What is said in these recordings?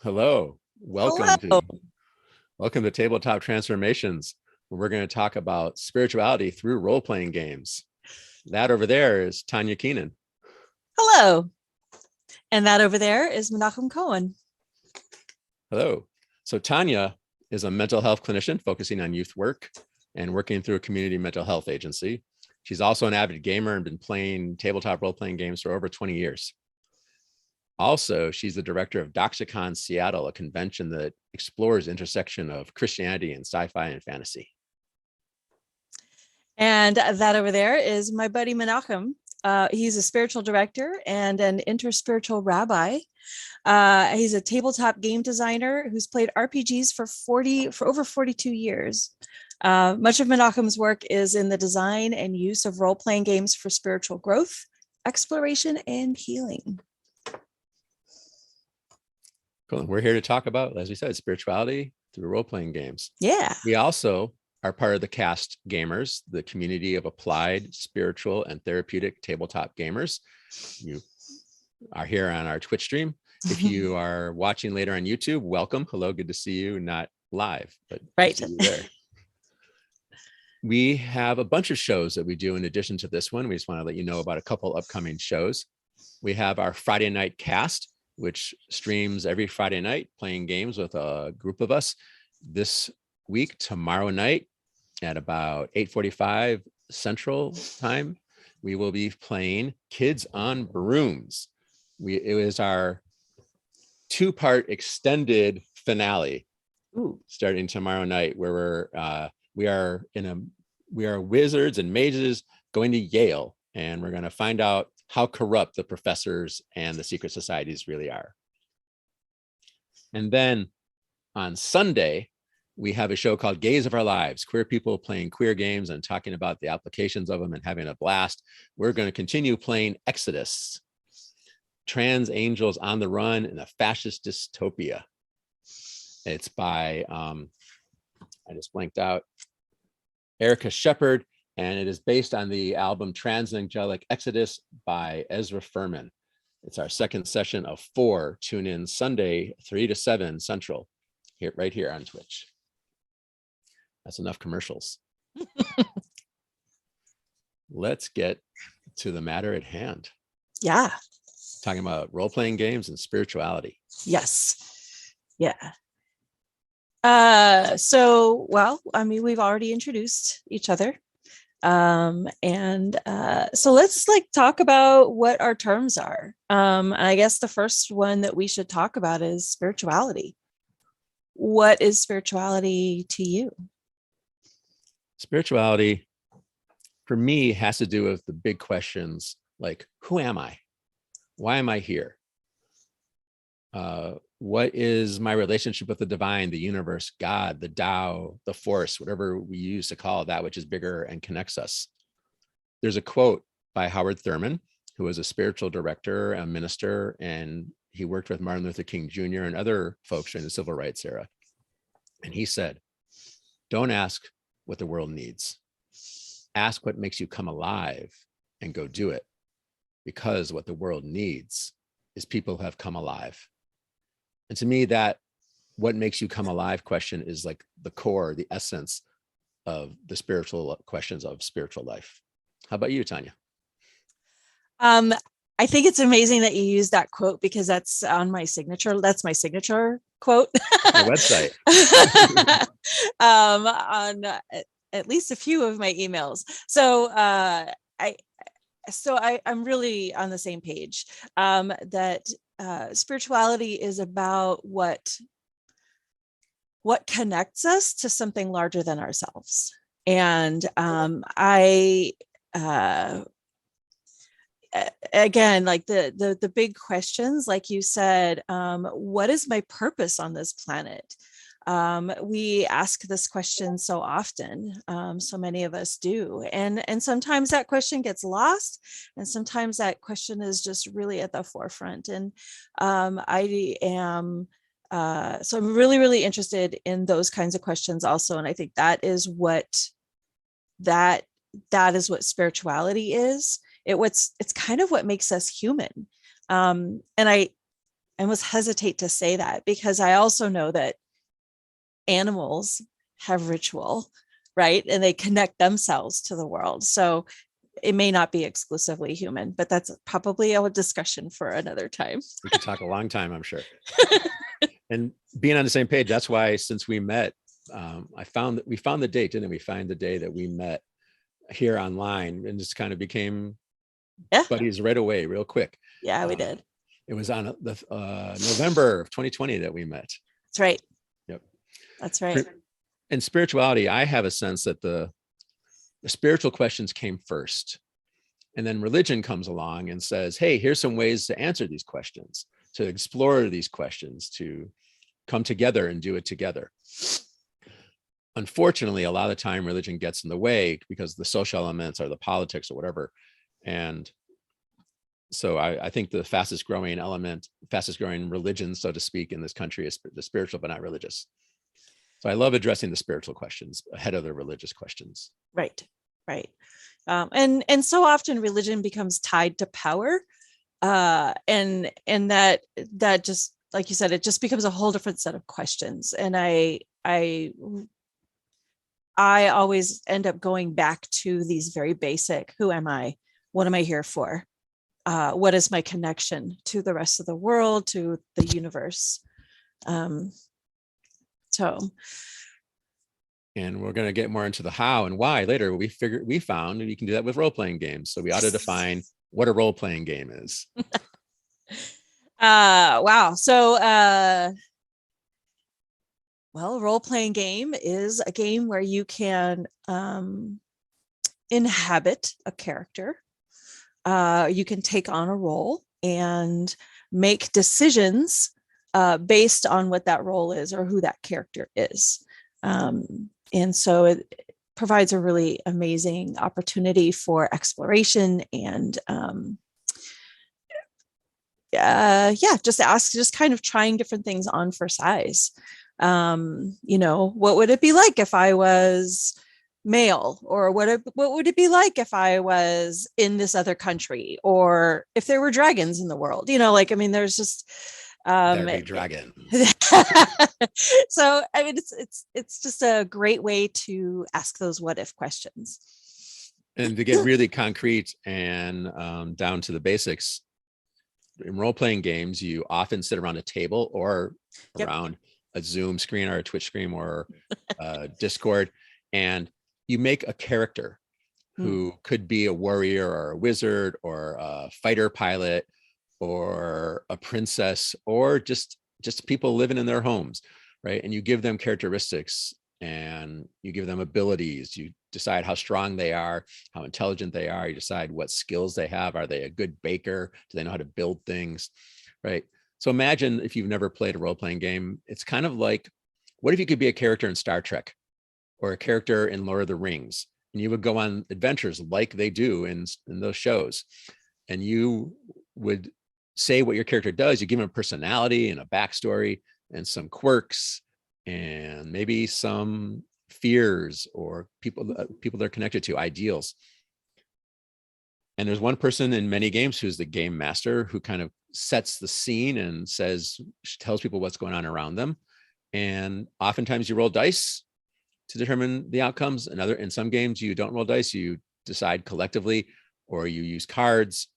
Hello, Hello. welcome to Tabletop Transformations, where we're going to talk about spirituality through role-playing games. That over there is Tanya Keenan. Hello. And that over there is Menachem Cohen. Hello. So Tanya is a mental health clinician focusing on youth work and working through a community mental health agency. She's also an avid gamer and been playing tabletop role-playing games for over 20 years. Also, she's the director of DoxaCon Seattle, a convention that explores intersection of Christianity and sci-fi and fantasy. And that over there is my buddy Menachem. He's a spiritual director and an interspiritual rabbi. He's a tabletop game designer who's played RPGs for over 42 years. Much of Menachem's work is in the design and use of role-playing games for spiritual growth, exploration, and healing. Cool. We're here to talk about, as we said, spirituality through role-playing games. Yeah. We also are part of the Cast Gamers, the community of applied, spiritual, and therapeutic tabletop gamers. You are here on our Twitch stream. If you are watching later on YouTube, welcome. Hello, good to see you. Not live, but right there. We have a bunch of shows that we do in addition to this one. We just want to let you know about a couple upcoming shows. We have our Friday night cast, which streams every Friday night, playing games with a group of us. This week, tomorrow night at about 8:45 Central Time, we will be playing Kids on Brooms. It was our two-part extended finale. Starting tomorrow night, where we are wizards and mages going to Yale, and we're going to find out how corrupt the professors and the secret societies really are. And then on Sunday, we have a show called Gaze of Our Lives, queer people playing queer games and talking about the applications of them and having a blast. We're going to continue playing Exodus, Trans Angels on the Run in a Fascist Dystopia. It's by, I just blanked out, Erica Shepard, and it is based on the album Transangelic Exodus by Ezra Furman. It's our second session of 4. Tune in Sunday, 3 to 7 Central, right here on Twitch. That's enough commercials. Let's get to the matter at hand. Yeah. Talking about role-playing games and spirituality. Yes. Yeah. We've already introduced each other. So let's talk about what our terms are. I guess the first one that we should talk about is spirituality. What is spirituality to you? Spirituality, for me, has to do with the big questions like, who am I? Why am I here? What is my relationship with the divine, the universe, God, the Tao, the force, whatever we use to call that which is bigger and connects us? There's a quote by Howard Thurman, who was a spiritual director, a minister, and he worked with Martin Luther King Jr. and other folks during the civil rights era. And he said, don't ask what the world needs. Ask what makes you come alive and go do it. Because what the world needs is people who have come alive. And to me, that what makes you come alive question is like the core, the essence of the spiritual questions of spiritual life. How about you, Tanya? I think it's amazing that you use that quote because that's on my signature. That's my signature quote. My website. On at least a few of my emails. So I'm really on the same page, that spirituality is about what connects us to something larger than ourselves. And again, like the big questions, like you said, what is my purpose on this planet? We ask this question so often, so many of us do, and sometimes that question gets lost, and sometimes that question is just really at the forefront. And I am so I'm really interested in those kinds of questions also, and I think that is what spirituality is. It's kind of what makes us human, and I almost hesitate to say that, because I also know that animals have ritual, right? And they connect themselves to the world. So it may not be exclusively human, but that's probably a discussion for another time. We could talk a long time, I'm sure. And being on the same page, that's why since we met, we found the date, didn't we? Find the day that we met here online, and just kind of became buddies right away, real quick. Yeah, we did. It was on the November of 2020 that we met. That's right. Yep. That's right. In spirituality, I have a sense that the spiritual questions came first, and then religion comes along and says, hey, here's some ways to answer these questions, to explore these questions, to come together and do it together. Unfortunately, a lot of the time religion gets in the way because the social elements or the politics or whatever. And so I think the fastest growing religion, so to speak, in this country is the spiritual, but not religious. So I love addressing the spiritual questions ahead of the religious questions. Right. And so often religion becomes tied to power. And that just, like you said, it just becomes a whole different set of questions. And I always end up going back to these very basic: who am I? What am I here for? What is my connection to the rest of the world, to the universe? And we're going to get more into the how and why later. We found you can do that with role-playing games. So we ought to define what a role-playing game is. Wow. So, well, a role-playing game is a game where you can inhabit a character. You can take on a role and make decisions based on what that role is or who that character is. And so it provides a really amazing opportunity for exploration and just kind of trying different things on for size. What would it be like if I was male, or what would it be like if I was in this other country, or if there were dragons in the world? There's just There be dragon. So it's just a great way to ask those what if questions, and to get really concrete and down to the basics. In role-playing games, you often sit around a table or around a Zoom screen or a Twitch screen or Discord, and you make a character who could be a warrior or a wizard or a fighter pilot or a princess, or just people living in their homes, right? And you give them characteristics and you give them abilities. You decide how strong they are, how intelligent they are. You decide what skills they have. Are they a good baker? Do they know how to build things, right? So imagine if you've never played a role-playing game, it's kind of like, what if you could be a character in Star Trek or a character in Lord of the Rings, and you would go on adventures like they do in those shows, and you would say what your character does. You give them a personality and a backstory and some quirks and maybe some fears or people they're connected to, ideals. And there's one person in many games who's the game master, who kind of sets the scene and tells people what's going on around them. And oftentimes you roll dice to determine the outcomes. In some games you don't roll dice, you decide collectively, or you use cards.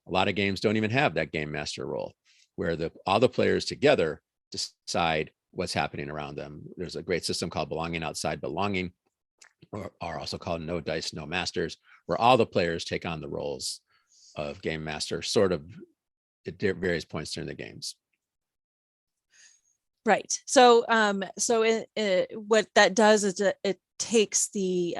A lot of games don't even have that game master role, where all the players together decide what's happening around them. There's a great system called belonging outside belonging, or also called no dice, no masters, where all the players take on the roles of game master, sort of at various points during the games. Right. So, what that does is it takes the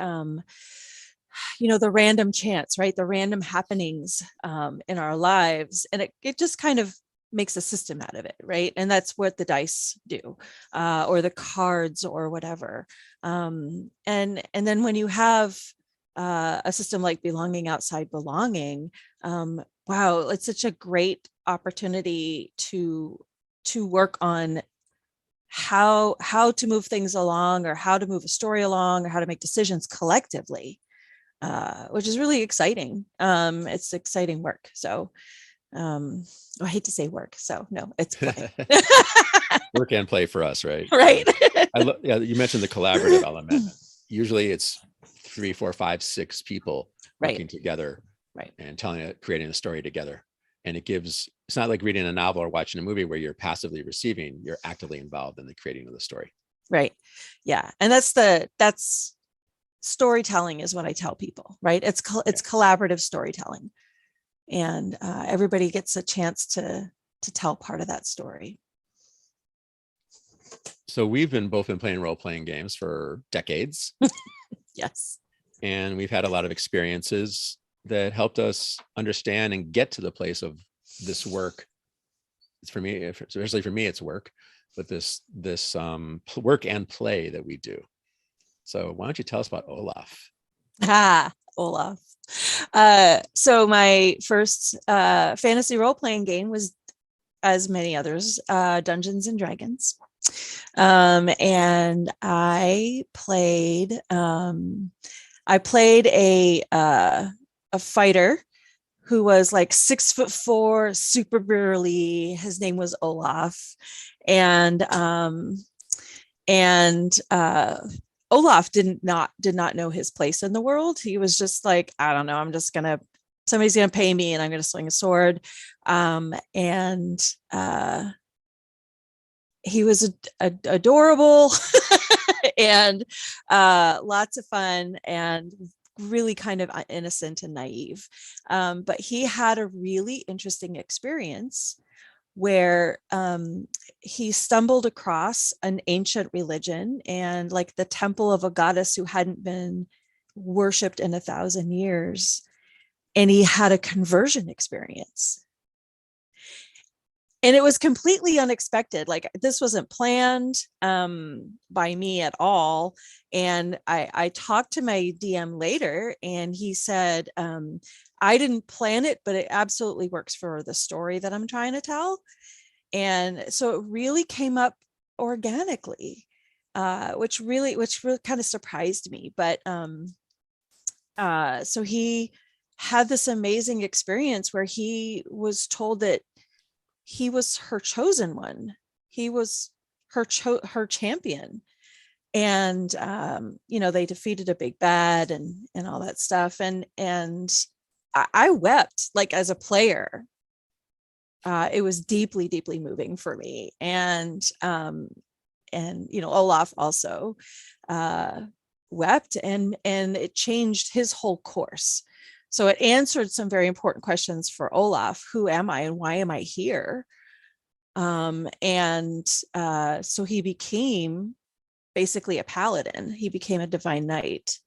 random chance, right? The random happenings in our lives, and it just kind of makes a system out of it, right? And that's what the dice do, or the cards or whatever. And then when you have a system like belonging outside belonging, wow, it's such a great opportunity to work on how to move things along, or how to move a story along, or how to make decisions collectively, which is really exciting. It's exciting work. So I hate to say work, so no, it's play. Work and play for us, right? Right. Yeah, you mentioned the collaborative element. Usually it's 3, 4, 5, 6 people working Right. together, Right. and creating a story together. And it's not like reading a novel or watching a movie where you're passively receiving, you're actively involved in the creating of the story. Right. Yeah. And that's storytelling is what I tell people, right? It's collaborative storytelling, and everybody gets a chance to tell part of that story. So we've both been playing role-playing games for decades. Yes. And we've had a lot of experiences that helped us understand and get to the place of this work. It's for me, especially for me, it's work, but this work and play that we do. So why don't you tell us about Olaf? Olaf. So my first fantasy role-playing game was, as many others, Dungeons and Dragons. And I played a fighter who was like 6'4", super burly. His name was Olaf, and Olaf did not know his place in the world. He was just like, I don't know, somebody's gonna pay me and I'm gonna swing a sword. And he was adorable and lots of fun and really kind of innocent and naive. But he had a really interesting experience where he stumbled across an ancient religion and like the temple of a goddess who hadn't been worshipped in 1,000 years. And he had a conversion experience. And it was completely unexpected. Like, this wasn't planned by me at all. And I talked to my DM later, and he said, I didn't plan it, but it absolutely works for the story that I'm trying to tell. And so it really came up organically, which really kind of surprised me. But so he had this amazing experience where he was told that he was her chosen one. He was her champion. And they defeated a big bad and all that stuff. And I wept, like, as a player. It was deeply, deeply moving for me. And Olaf also wept, and it changed his whole course. So it answered some very important questions for Olaf. Who am I and why am I here? So he became basically a paladin. He became a divine knight.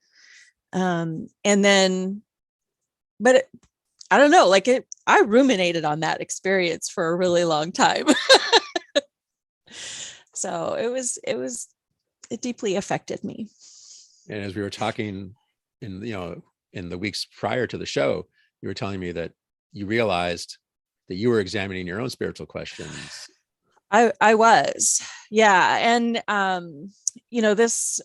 I don't know, I ruminated on that experience for a really long time. So it deeply affected me. And as we were talking in the weeks prior to the show, you were telling me that you realized that you were examining your own spiritual questions. I was, yeah. And, this,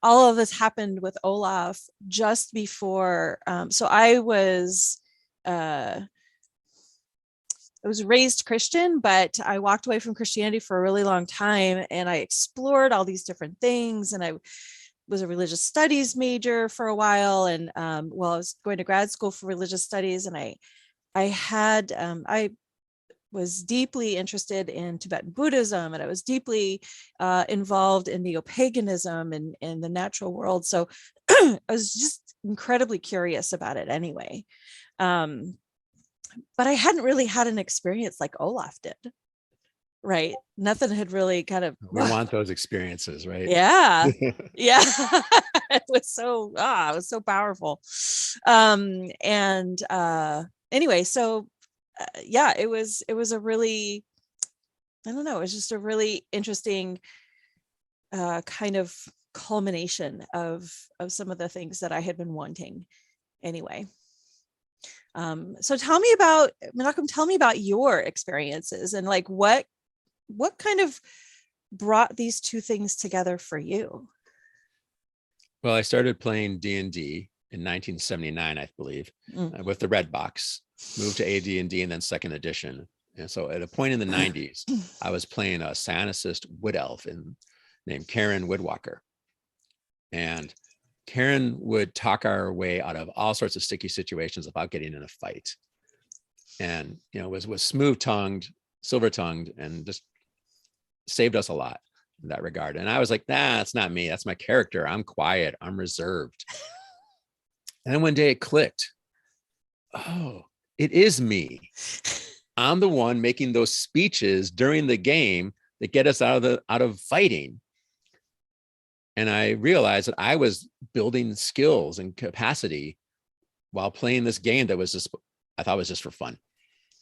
all of this happened with Olaf just before. So I was raised Christian, but I walked away from Christianity for a really long time, and I explored all these different things. And I was a religious studies major for a while. And I was going to grad school for religious studies, and I was deeply interested in Tibetan Buddhism, and I was deeply involved in neo-paganism and the natural world. So I was just incredibly curious about it anyway. But I hadn't really had an experience like Olaf did, right? Nothing had really kind of... We want those experiences, right? Yeah. Yeah. It was so powerful. Anyway, so yeah, it was a really, I don't know, it was just a really interesting kind of culmination of some of the things that I had been wanting anyway. So Menachem, tell me about your experiences, and like what kind of brought these two things together for you? Well, I started playing D&D in 1979, I believe, with the red box. moved to AD&D, and then second edition. And so at a point in the 90s, I was playing a Psionicist wood elf named Karen Woodwalker. And Karen would talk our way out of all sorts of sticky situations without getting in a fight. And, was smooth-tongued, silver-tongued, and just saved us a lot in that regard. And I was like, nah, that's not me. That's my character. I'm quiet. I'm reserved. And then one day it clicked. Oh, it is me. I'm the one making those speeches during the game that get us out of fighting. And I realized that I was building skills and capacity while playing this game that was I thought was just for fun.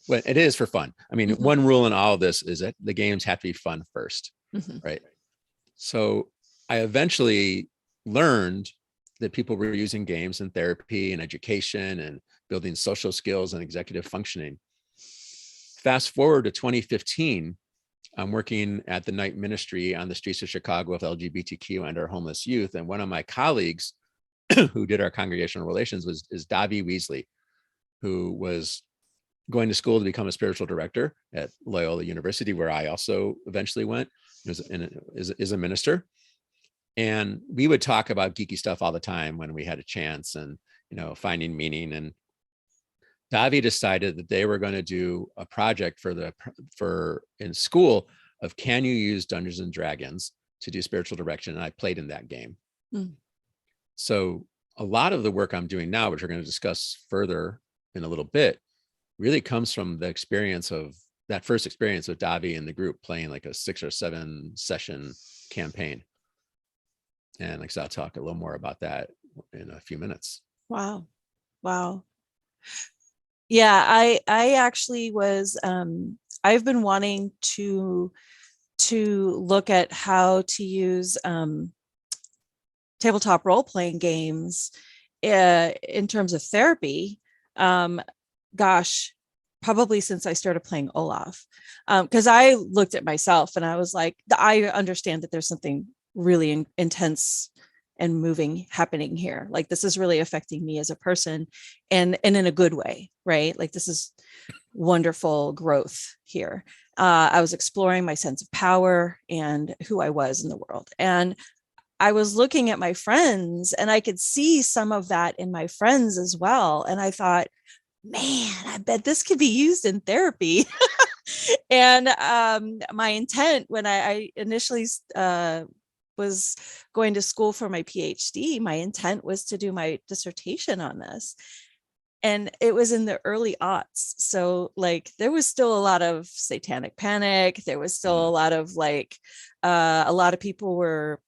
Well, it is for fun. I mean, one rule in all of this is that the games have to be fun first, right? So I eventually learned that people were using games in therapy and education and building social skills and executive functioning. Fast forward to 2015, I'm working at the night ministry on the streets of Chicago with LGBTQ and our homeless youth. And one of my colleagues who did our congregational relations is Davi Weasley, who was going to school to become a spiritual director at Loyola University, where I also eventually went, is a minister. And we would talk about geeky stuff all the time when we had a chance, and, finding meaning. And Davi decided that they were going to do a project for in school of, can you use Dungeons and Dragons to do spiritual direction? And I played in that game. So a lot of the work I'm doing now, which we're going to discuss further in a little bit, really comes from the experience of that first experience with Davi and the group playing like a 6 or 7 session campaign. And like I said, I'll talk a little more about that in a few minutes. Wow. Yeah, I actually was, I've been wanting to look at how to use tabletop role-playing games in terms of therapy. Probably since I started playing Olaf, because I looked at myself and I was like, I understand that there's something really intense and moving happening here. Like, this is really affecting me as a person, and in a good way, right? Like, this is wonderful growth here. I was exploring my sense of power and who I was in the world. And I was looking at my friends, and I could see some of that in my friends as well. And I thought, man, I bet this could be used in therapy. And my intent when I initially was going to school for my PhD, my intent was to do my dissertation on this. And it was in the early aughts. So like, there was still a lot of satanic panic. There was still a lot of a lot of people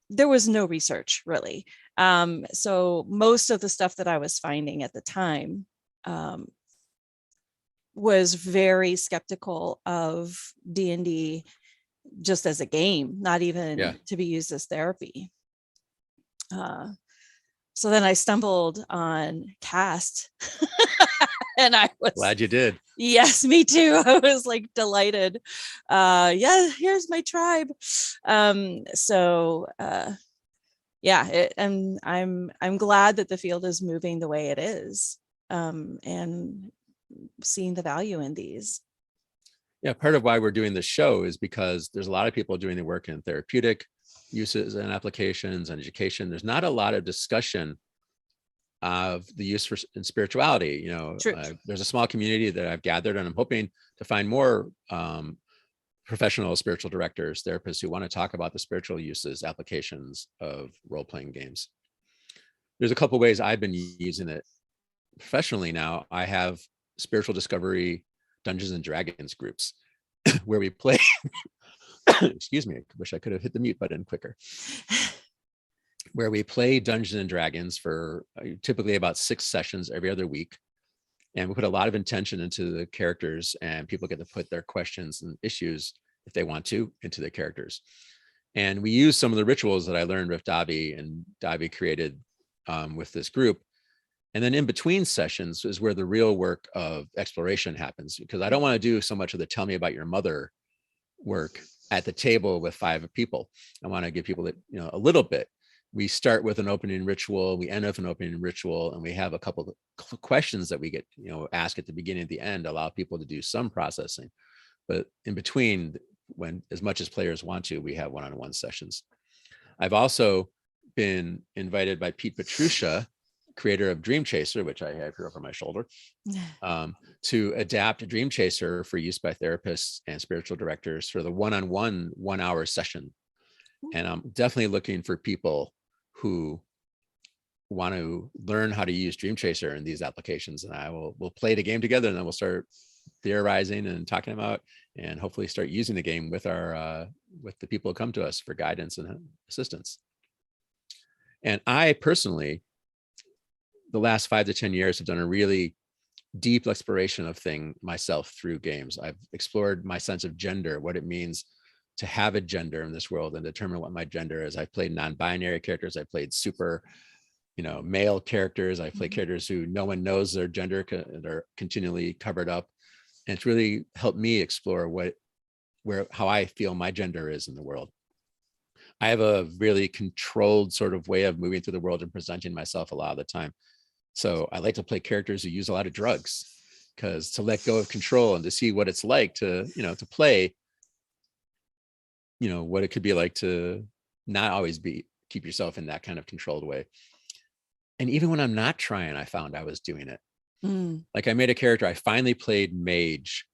there was no research really. So most of the stuff that I was finding at the time was very skeptical of D&D just as a game, not even to be used as therapy. So then I stumbled on Cast and I was glad you did. Yes, me too. I was like delighted. Here's my tribe. And I'm glad that the field is moving the way it is, and seeing the value in these. Yeah, part of why we're doing this show is because there's a lot of people doing the work in therapeutic uses and applications and education. There's not a lot of discussion of the use in spirituality. There's a small community that I've gathered, and I'm hoping to find more professional spiritual directors, therapists who want to talk about the spiritual uses, applications of role-playing games. There's a couple ways I've been using it professionally now. I have spiritual discovery Dungeons and Dragons groups where we play. Excuse me, I wish I could have hit the mute button quicker. Where we play Dungeons and Dragons for typically about 6 sessions every other week. And we put a lot of intention into the characters, and people get to put their questions and issues, if they want to, into the characters. And we use some of the rituals that I learned with Davi, and Davi created with this group. And then in between sessions is where the real work of exploration happens, because I don't want to do so much of the tell me about your mother work at the table with 5 people. I want to give people that, a little bit. we start with an opening ritual, we end with an opening ritual, and we have a couple of questions that we get, ask at the beginning and the end, allow people to do some processing. But in between, when as much as players want to, we have one-on-one sessions. I've also been invited by Pete Petrucia, creator of Dream Chaser, which I have here over my shoulder, to adapt Dream Chaser for use by therapists and spiritual directors for the one-on-one 1 hour session. And I'm definitely looking for people who want to learn how to use Dream Chaser in these applications. And we'll play the game together, and then we'll start theorizing and talking about, and hopefully start using the game with with the people who come to us for guidance and assistance. And I personally, the last 5 to 10 years, have done a really deep exploration of myself through games. I've explored my sense of gender, what it means to have a gender in this world, and determine what my gender is. I've played non-binary characters. I played super, male characters. I play characters who no one knows their gender, they're continually covered up. And it's really helped me explore how I feel my gender is in the world. I have a really controlled sort of way of moving through the world and presenting myself a lot of the time. So I like to play characters who use a lot of drugs, because to let go of control and to see what it's like to play, what it could be like to not always keep yourself in that kind of controlled way. And even when I'm not trying, I found I was doing it. Like I made a character, I finally played Mage,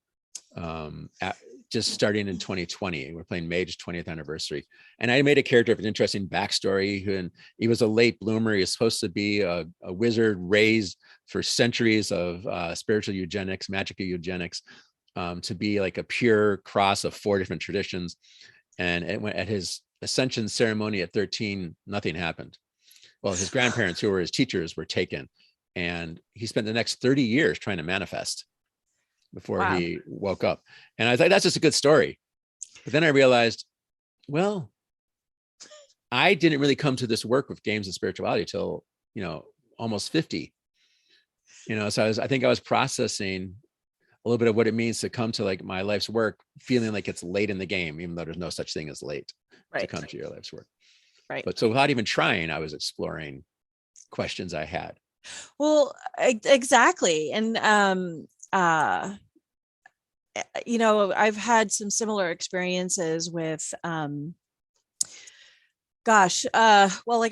just starting in 2020. We're playing Mage 20th anniversary. And I made a character with an interesting backstory. And he was a late bloomer. He was supposed to be a wizard raised for centuries of spiritual eugenics, magical eugenics, to be like a pure cross of 4 different traditions. And at his ascension ceremony at 13, nothing happened. Well, his grandparents, who were his teachers, were taken. And he spent the next 30 years trying to manifest before he woke up. And I thought, that's just a good story. But then I realized, well, I didn't really come to this work with games and spirituality till, almost 50. So I think I was processing a little bit of what it means to come to like my life's work, feeling like it's late in the game, even though there's no such thing as late to come to your life's work. Right. But so without even trying, I was exploring questions I had. Well, exactly. And, I've had some similar experiences with, like I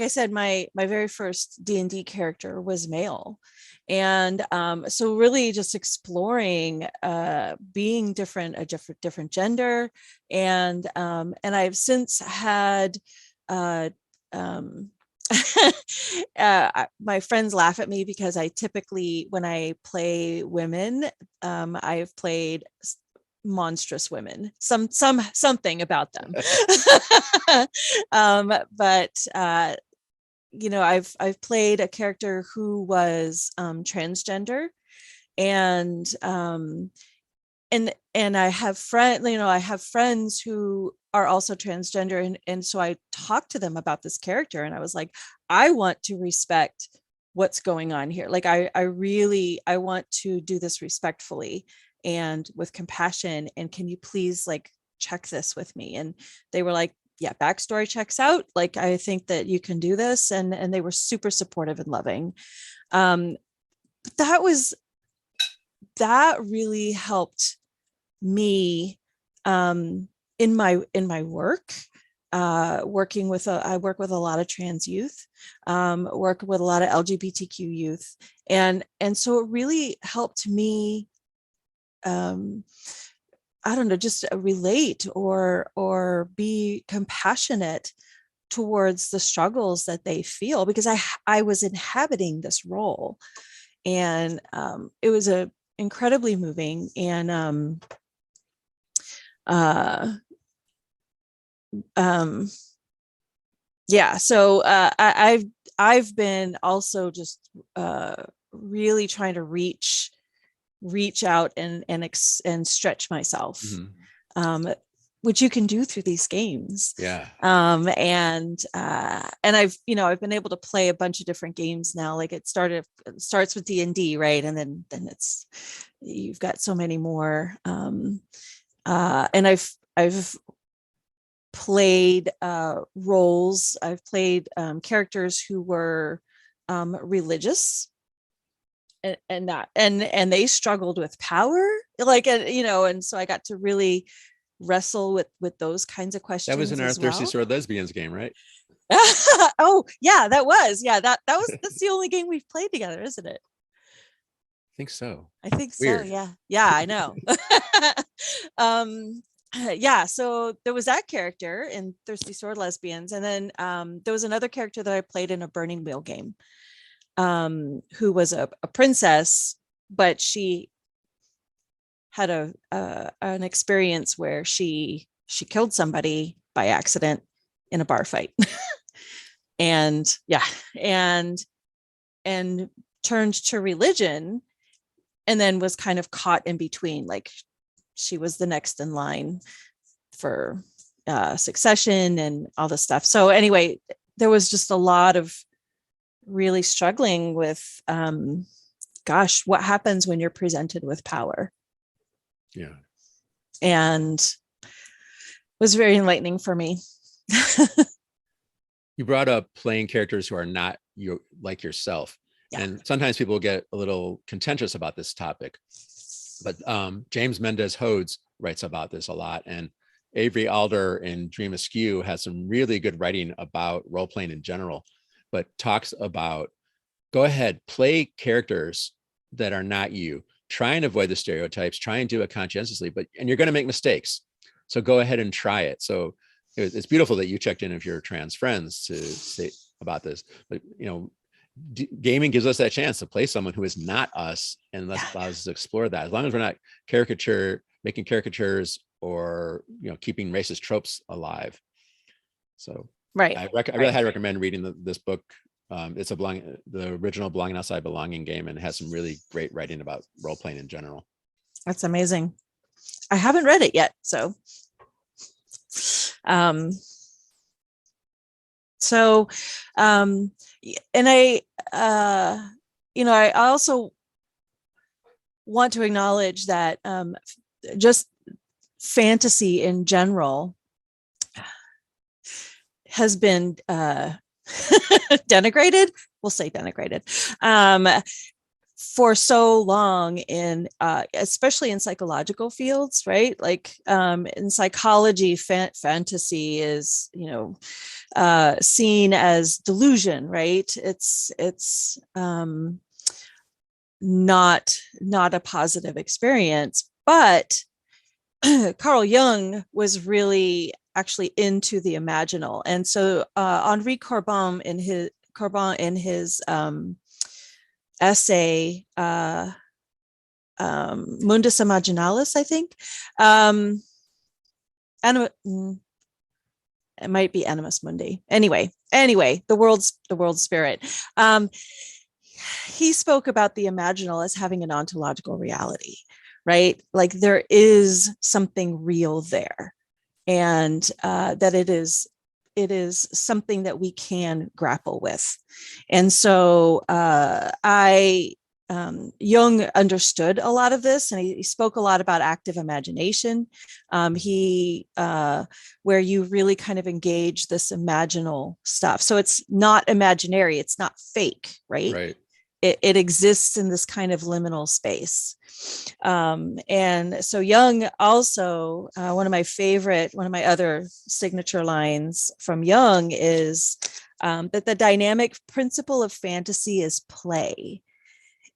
said, my very first D&D character was male. And so really just exploring being a different gender. And I've since had my friends laugh at me because I typically, when I play women, I've played monstrous women, something about them. I've played a character who was transgender, and I have friends who are also transgender, and so I talked to them about this character, and I was like, I want to respect what's going on here. Like I want to do this respectfully and with compassion, and can you please like check this with me? And they were like, yeah, backstory checks out, like I think that you can do this, and they were super supportive and loving. That really helped me in my work, I work with a lot of trans youth, work with a lot of LGBTQ youth, and so it really helped me, I don't know, just relate or be compassionate towards the struggles that they feel, because I was inhabiting this role, and it was incredibly moving. And so I've been also just really trying to reach out and stretch myself, which you can do through these games. Yeah. And I've been able to play a bunch of different games now. Like it starts with D&D, right? And then you've got so many more. And I've played roles. I've played characters who were religious, and they struggled with power, like, and so I got to really wrestle with those kinds of That was in questions our as Thirsty well. Sword Lesbians game, right? Oh yeah, that's the only game we've played together, isn't it? I think so. I think so. Weird. Yeah, I know. um yeah, so there was that character in Thirsty Sword Lesbians, and then there was another character that I played in a Burning Wheel game, who was a princess, but she had an experience where she killed somebody by accident in a bar fight. And yeah, and turned to religion, and then was kind of caught in between, like she was the next in line for succession and all this stuff. So anyway, there was just a lot of really struggling with gosh, what happens when you're presented with power? Yeah. And it was very enlightening for me. You brought up playing characters who are not you, like yourself. Yeah. And sometimes people get a little contentious about this topic. But James Mendez Hodes writes about this a lot. And Avery Alder in Dream Askew has some really good writing about role playing in general, but talks about, go ahead, play characters that are not you. Try and avoid the stereotypes, try and do it conscientiously, and you're going to make mistakes. So go ahead and try it. So it's beautiful that you checked in with your trans friends to say about this, but gaming gives us that chance to play someone who is not us, and allows us to explore that. As long as we're not making caricatures or keeping racist tropes alive. So right. I really highly recommend reading this book. It's the original Belonging Outside Belonging game, and it has some really great writing about role playing in general. That's amazing. I haven't read it yet, so and I also want to acknowledge that just fantasy in general has been denigrated. We'll say denigrated for so long in especially in psychological fields, right? Like in psychology, fantasy is seen as delusion, right? It's not a positive experience. But Carl Jung was really actually into the imaginal, and so Henri Corbin in his essay Mundus Imaginalis, I think, it might be Animus Mundi. Anyway, the world's spirit. He spoke about the imaginal as having an ontological reality, right? Like there is something real there, and that it is something that we can grapple with. And so Jung understood a lot of this, and he spoke a lot about active imagination. Where you really kind of engage this imaginal stuff. So it's not imaginary, it's not fake, right? Right. It exists in this kind of liminal space. And so Jung also, one of my other signature lines from Jung is that the dynamic principle of fantasy is play,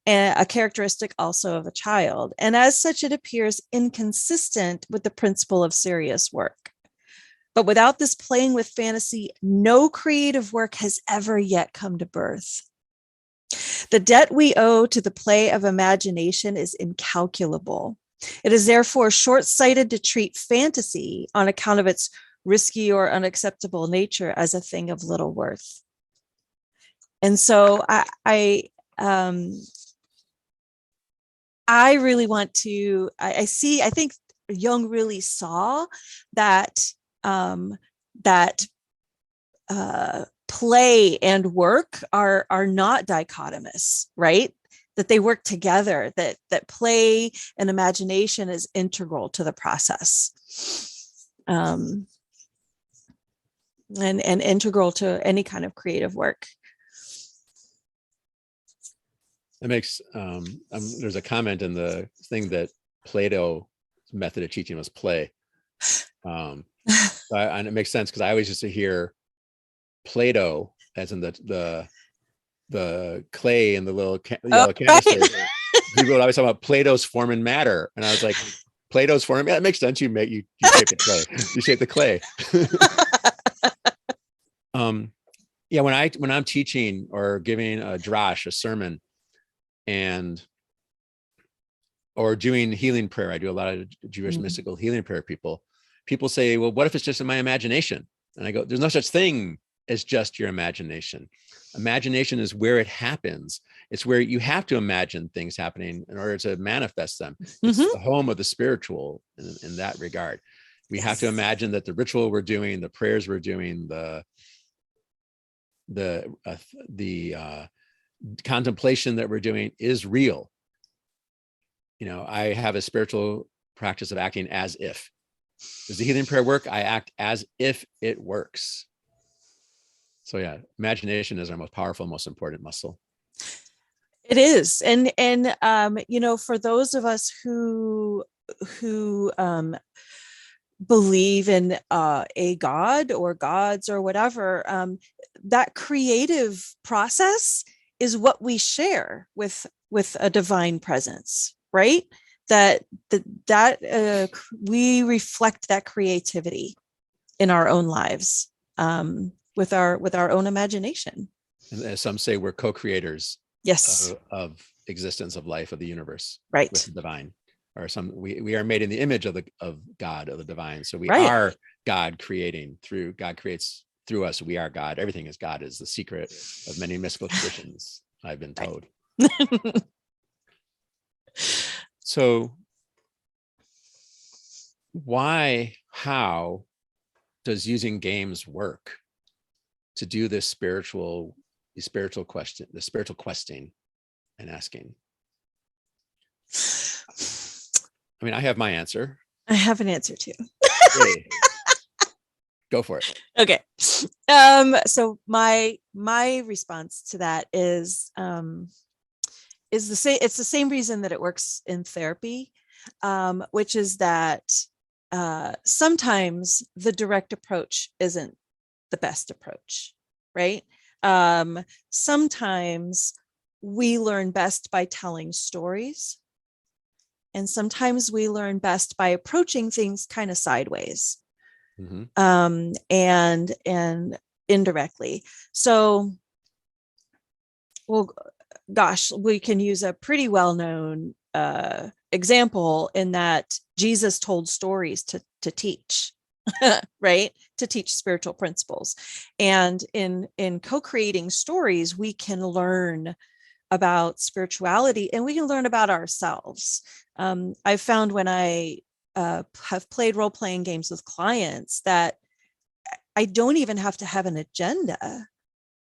and a characteristic also of a child. And as such, it appears inconsistent with the principle of serious work. But without this playing with fantasy, no creative work has ever yet come to birth. The debt we owe to the play of imagination is incalculable. It is therefore short-sighted to treat fantasy on account of its risky or unacceptable nature as a thing of little worth. And so I really want to, I think Jung really saw that play and work are not dichotomous, right? That they work together, that play and imagination is integral to the process. and integral to any kind of creative work. It makes there's a comment in the thing that Plato's method of teaching was play. And it makes sense because I always used to hear Play-Doh as in the clay in the little yellow canister. Right. People would always talk about Play-Doh's forming matter, and I was like, Play-Doh's forming. Yeah, it makes sense. You shape the clay. You shape the clay. Yeah, when I'm teaching or giving a drash, a sermon, or doing healing prayer, I do a lot of Jewish mystical healing prayer. People say, well, what if it's just in my imagination? And I go, there's no such thing as just your imagination. Imagination is where it happens. It's where you have to imagine things happening in order to manifest them. It's the home of the spiritual in that regard. We have to imagine that the ritual we're doing, the prayers we're doing, the contemplation that we're doing is real. I have a spiritual practice of acting as if. Does the healing prayer work? I act as if it works. So yeah, imagination is our most powerful, most important muscle. It is. And for those of us who believe in a god or gods or whatever, that creative process is what we share with a divine presence, right? That we reflect that creativity in our own lives, with our own imagination. And as some say, we're co-creators. Yes. Of existence, of life, of the universe, right? With the divine, or we are made in the image of God, of the divine. So we right. are God creating through. God creates through us. We are God. Everything is God is the secret of many mystical traditions, I've been told. So how does using games work to do this spiritual questing and asking? I mean, I have my answer. I have an answer too. Really? Go for it. Okay. So my response to that is the same. It's the same reason that it works in therapy, which is that sometimes the direct approach isn't the best approach, right? Sometimes we learn best by telling stories, and sometimes we learn best by approaching things kind of sideways, and indirectly. So, well, gosh, we can use a pretty well-known example in that Jesus told stories to teach. Right? To teach spiritual principles. And in co-creating stories, we can learn about spirituality, and we can learn about ourselves. I've found when I have played role-playing games with clients that I don't even have to have an agenda,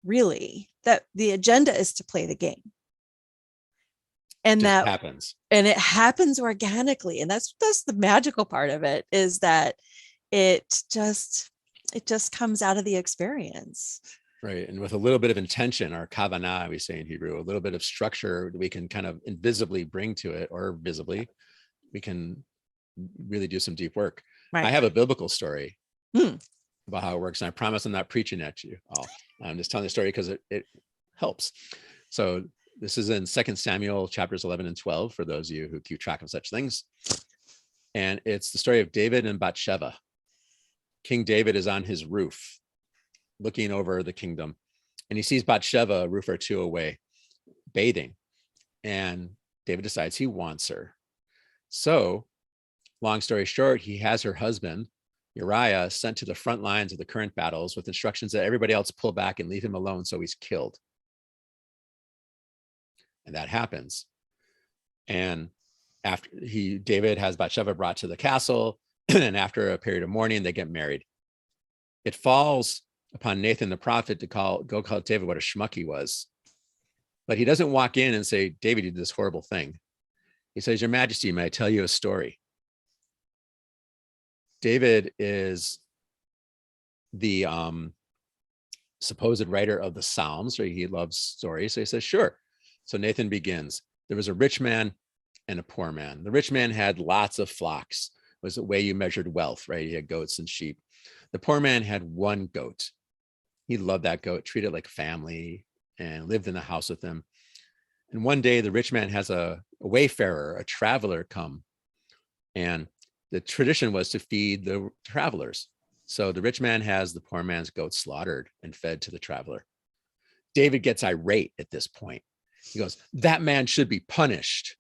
really, that the agenda is to play the game. And that happens. And it happens organically. And that's the magical part of it, is that it just comes out of the experience. Right. And with a little bit of intention, or kavanah, we say in Hebrew, a little bit of structure we can kind of invisibly bring to it, or visibly, we can really do some deep work. Right. I have a biblical story about how it works. And I promise I'm not preaching at you all. I'm just telling the story because it helps. So this is in 2 Samuel chapters 11 and 12, for those of you who keep track of such things. And it's the story of David and Bathsheba. King David is on his roof looking over the kingdom, and he sees Bathsheba a roof or two away bathing, and David decides he wants her. So long story short, he has her husband Uriah sent to the front lines of the current battles with instructions that everybody else pull back and leave him alone, so he's killed. And that happens. And after David has Bathsheba brought to the castle, and after a period of mourning, they get married. It falls upon Nathan the prophet to go call David what a schmuck he was. But he doesn't walk in and say, David, you did this horrible thing. He says, Your Majesty, may I tell you a story? David is the supposed writer of the Psalms, right? He loves stories. So he says, sure. So Nathan begins. There was a rich man and a poor man. The rich man had lots of flocks, was the way you measured wealth, right? He had goats and sheep. The poor man had one goat. He loved that goat, treated it like family, and lived in the house with him. And one day the rich man has a wayfarer, a traveler come. And the tradition was to feed the travelers. So the rich man has the poor man's goat slaughtered and fed to the traveler. David gets irate at this point. He goes, that man should be punished.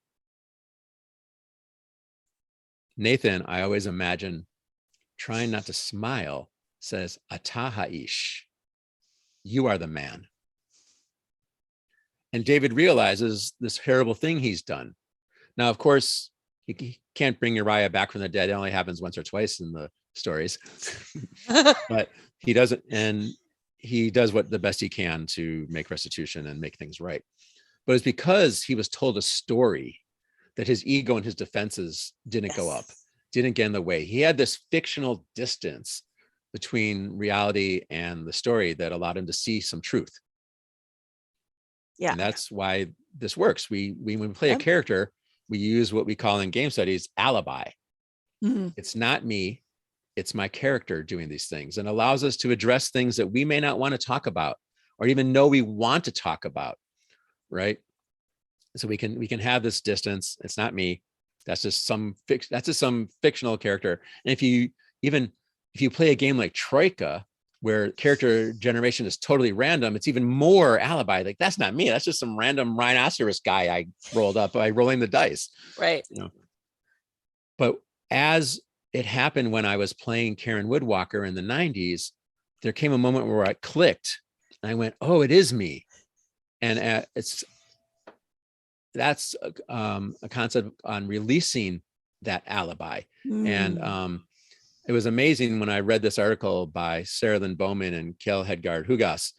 Nathan, I always imagine, trying not to smile, says, Ata ha'ish, you are the man. And David realizes this terrible thing he's done. Now, of course, he can't bring Uriah back from the dead. It only happens once or twice in the stories. But he doesn't, and he does what the best he can to make restitution and make things right. But it's because he was told a story that his ego and his defenses didn't go up, didn't get in the way. He had this fictional distance between reality and the story that allowed him to see some truth. Yeah. And that's why this works. When we play a character, we use what we call in game studies alibi. Mm-hmm. It's not me, it's my character doing these things, and allows us to address things that we may not want to talk about or even know we want to talk about, right? So we can have this distance. It's not me. That's just some fictional character. And if you play a game like Troika, where character generation is totally random, it's even more alibi. Like, that's not me. That's just some random rhinoceros guy I rolled up by rolling the dice. Right. But as it happened when I was playing Karen Woodwalker in the 90s, there came a moment where I clicked and I went, oh, it is me. And that's a concept on releasing that alibi. And it was amazing when I read this article by Sarah Lynn Bowman and Kjell Hedgard Hugas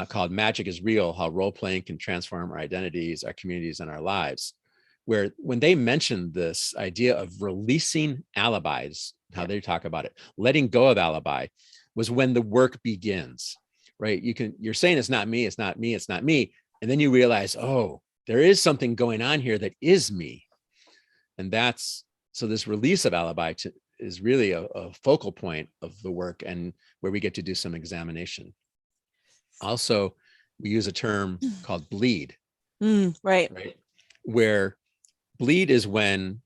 called Magic is Real, How Role-Playing Can Transform Our Identities, Our Communities, and Our Lives, where when they mentioned this idea of releasing alibis, how they talk about it, letting go of alibi, was when the work begins, right? You're saying it's not me, it's not me, it's not me. And then you realize, oh, there is something going on here that is me. And so this release of alibi is really a focal point of the work, and where we get to do some examination. Also, we use a term called bleed. Right. Where bleed is when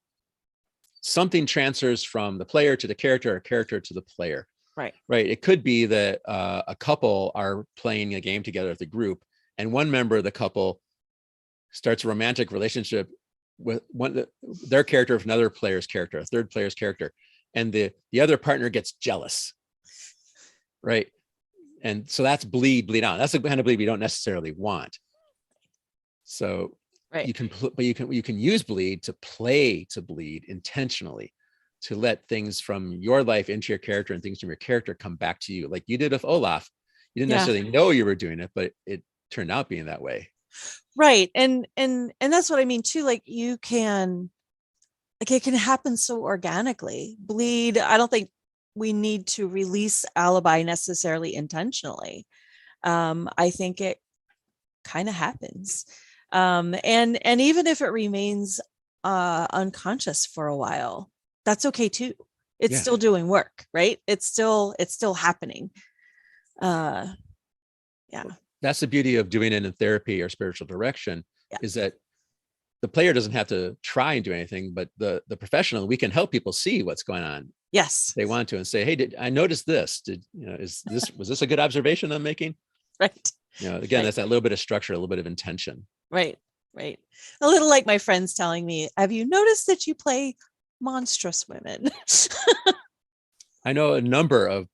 something transfers from the player to the character, or character to the player. Right. It could be that a couple are playing a game together as a group, and one member of the couple starts a romantic relationship with their character of another player's character, a third player's character, and the other partner gets jealous, right? And so that's bleed out. That's the kind of bleed we don't necessarily want. So you can use bleed to play to bleed intentionally, to let things from your life into your character and things from your character come back to you, like you did with Olaf. You didn't necessarily know you were doing it, but it turned out being that way. Right. And that's what I mean too. Like it can happen so organically. Bleed, I don't think we need to release alibi necessarily intentionally. I think it kind of happens. And even if it remains unconscious for a while, that's okay too. It's still doing work, right? It's still happening. That's the beauty of doing it in therapy or spiritual direction, is that the player doesn't have to try and do anything, but the professional, we can help people see what's going on. Yes. If they want to, and say, hey, I noticed this. Was this a good observation I'm making? Right. Again, that's that little bit of structure, a little bit of intention. Right. A little like my friends telling me, have you noticed that you play monstrous women? I know a number of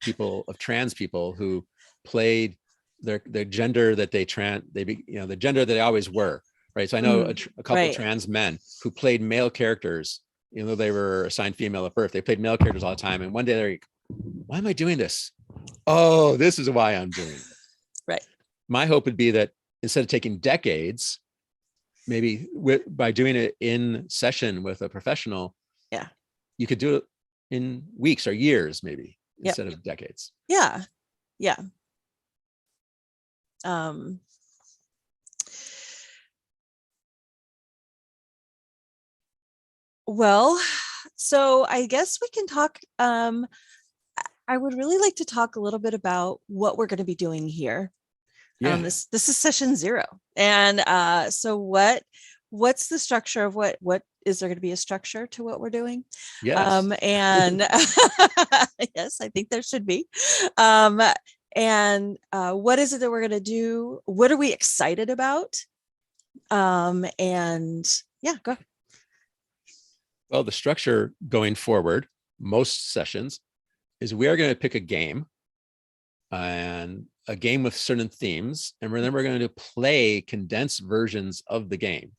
trans people who played their gender that the gender that they always were. Right. So I know a couple of trans men who played male characters, even though they were assigned female at birth. They played male characters all the time. And one day they're like, why am I doing this? Oh, this is why I'm doing it. Right. My hope would be that instead of taking decades, maybe by doing it in session with a professional, you could do it in weeks or years, maybe, instead of decades. Yeah. Yeah. Um, well, so I guess we can talk. I would really like to talk a little bit about what we're going to be doing here. Yeah. This is session 0, and so what's the structure of what is there going to be a structure to what we're doing? Yes. And yes, I think there should be. And what is it that we're going to do? What are we excited about? And yeah, go. Well, the structure going forward, most sessions, is we are going to pick a game, and a game with certain themes. And then we're going to play condensed versions of the game,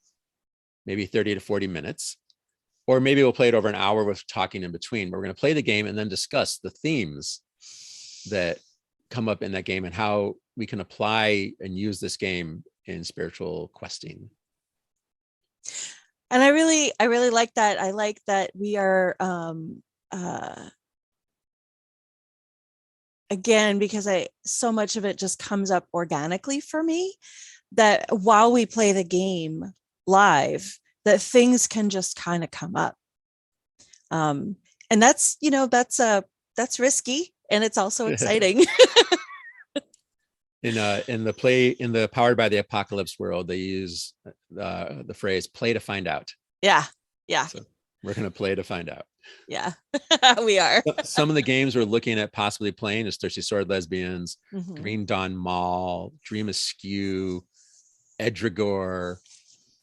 maybe 30 to 40 minutes, or maybe we'll play it over an hour with talking in between. But we're going to play the game and then discuss the themes that come up in that game and how we can apply and use this game in spiritual questing. And I really like that. I like that we are again, because so much of it just comes up organically for me, that while we play the game live, that things can just kind of come up. And that's, that's risky, and it's also exciting. In the Powered by the Apocalypse world, they use the phrase "play to find out." Yeah. So we're going to play to find out. Yeah, we are. Some of the games we're looking at possibly playing is Thirsty Sword Lesbians, Mm-hmm. Green Dawn Mall, Dream Askew, Edragor.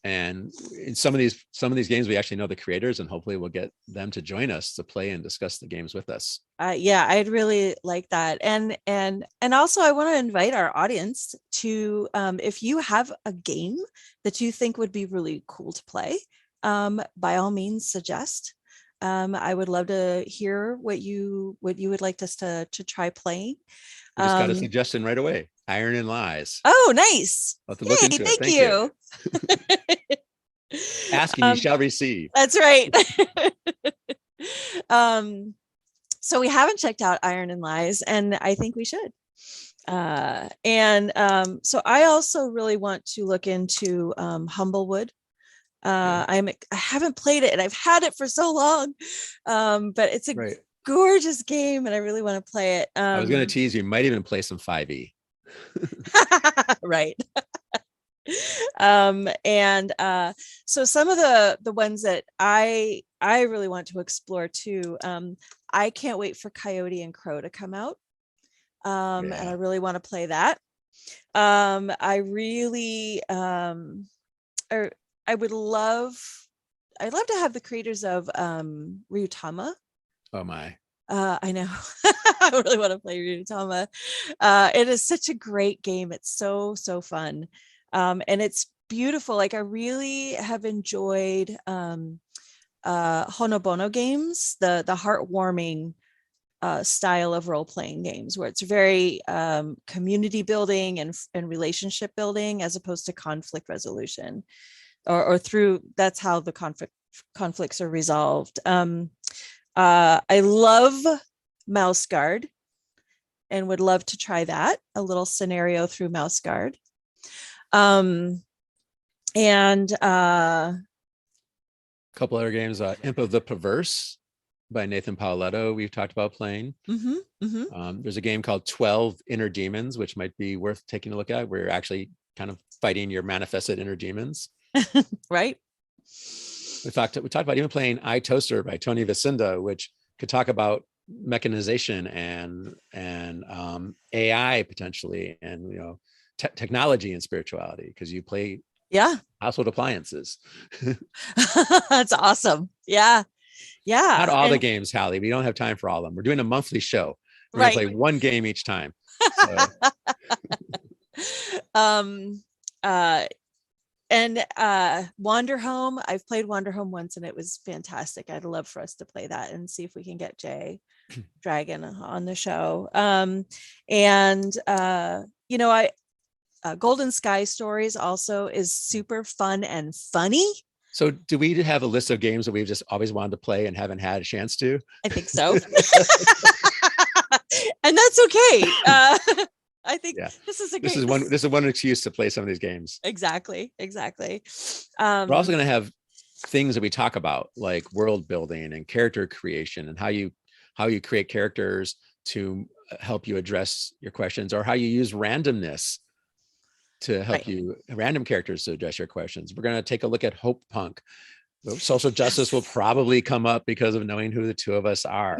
And in some of these games, we actually know the creators, and hopefully we'll get them to join us to play and discuss the games with us. Yeah, I'd really like that. And also I want to invite our audience to, if you have a game that you think would be really cool to play, by all means suggest. I would love to hear what you would like us to try playing. We just got a suggestion right away. Iron and Lies. Oh, nice. I'll have to look into it. Thank you. Asking you shall receive. That's right. So we haven't checked out Iron and Lies, and I think we should. So I also really want to look into Humblewood. I haven't played it, and I've had it for so long, but it's a gorgeous game, and I really want to play it. I was going to tease you. Might even play some 5e. Right. So some of the ones that I really want to explore too. I can't wait for Coyote and Crow to come out. And I really want to play that. I'd love to have the creators of Ryutama. Oh my. I know. I really want to play Ryutama. It is such a great game. It's so fun. And it's beautiful. Like, I really have enjoyed Honobono games, the heartwarming style of role-playing games, where it's very community building and relationship building, as opposed to conflict resolution, or through, that's how the conflicts are resolved. I love Mouse Guard and would love to try that, a little scenario through Mouse Guard. A couple other games, Imp of the Perverse by Nathan Paoletto, we've talked about playing. There's a game called 12 Inner Demons, which might be worth taking a look at, where you're actually kind of fighting your manifested inner demons. Right. We talked about even playing iToaster by Tony Vicinda, which could talk about mechanization and AI potentially, and technology and spirituality, because you play household appliances. That's awesome. Yeah. Not all the games, Hallie. We don't have time for all of them. We're doing a monthly show. We're gonna play one game each time. So. Wander Home. I've played Wander Home once, and it was fantastic. I'd love for us to play that and see if we can get Jay Dragon on the show. Golden Sky Stories also is super fun and funny. So do we have a list of games that we've just always wanted to play and haven't had a chance to? I think so. And that's okay. I think Yeah. this is a This great. is one excuse to play some of these games. Exactly. We're also going to have things that we talk about, like world building and character creation, and how you create characters to help you address your questions, or how you use randomness to help Right. you, random characters to address your questions. We're going to take a look at hope punk. Social justice will probably come up because of knowing who the two of us are.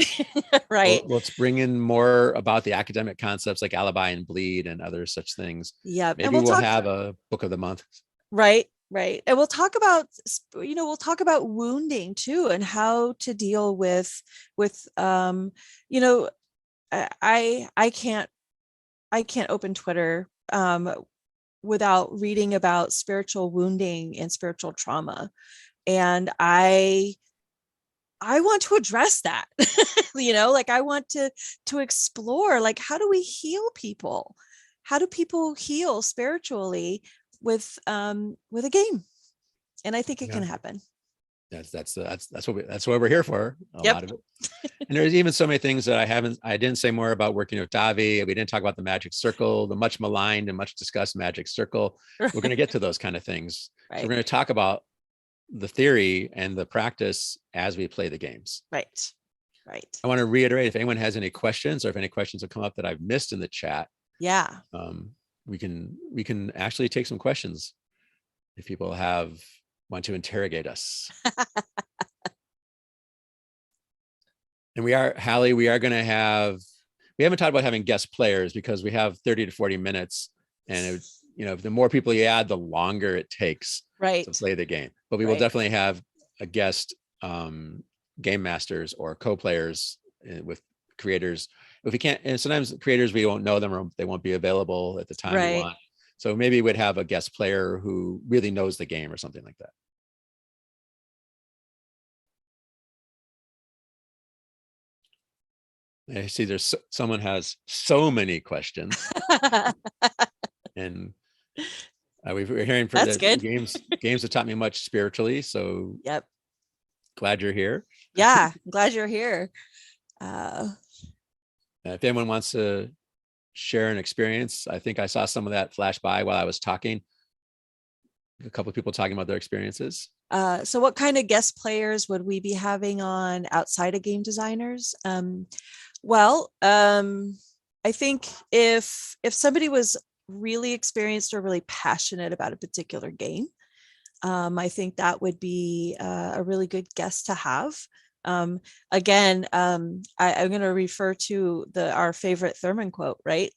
Right. Let's bring in more about the academic concepts like alibi and bleed and other such things. Yeah. And Maybe we'll have a book of the month. Right. And we'll talk about, we'll talk about wounding too, and how to deal with, you know, I can't open Twitter without reading about spiritual wounding and spiritual trauma. And I want to address that. Like I want to explore, like, how do we heal people? How do people heal spiritually with a game? And I think it can happen. That's what we're here for. A Yep. lot of it. And there's even so many things that I didn't say more about working with Davi. We didn't talk about the magic circle, the much maligned and much discussed magic circle. We're going to get to those kind of things. Right. So we're going to talk about the theory and the practice as we play the games. Right. I want to reiterate, if anyone has any questions, or if any questions have come up that I've missed in the chat, yeah, we can actually take some questions if people want to interrogate us. And Hallie, we haven't talked about having guest players because we have 30 to 40 minutes, and the more people you add, the longer it takes to play the game. But we will definitely have a guest game masters or co-players with creators. If we can't, and sometimes creators, we won't know them, or they won't be available at the time we want. So maybe we'd have a guest player who really knows the game or something like that. I see there's someone has so many questions. And we're hearing for that's good. games have taught me much spiritually. So yep. Glad you're here. Yeah, I'm glad you're here. If anyone wants to share an experience, I think I saw some of that flash by while I was talking. A couple of people talking about their experiences. So what kind of guest players would we be having on outside of game designers? I think if somebody was really experienced or really passionate about a particular game, I think that would be a really good guest to have. Again, I'm going to refer to our favorite Thurman quote, right?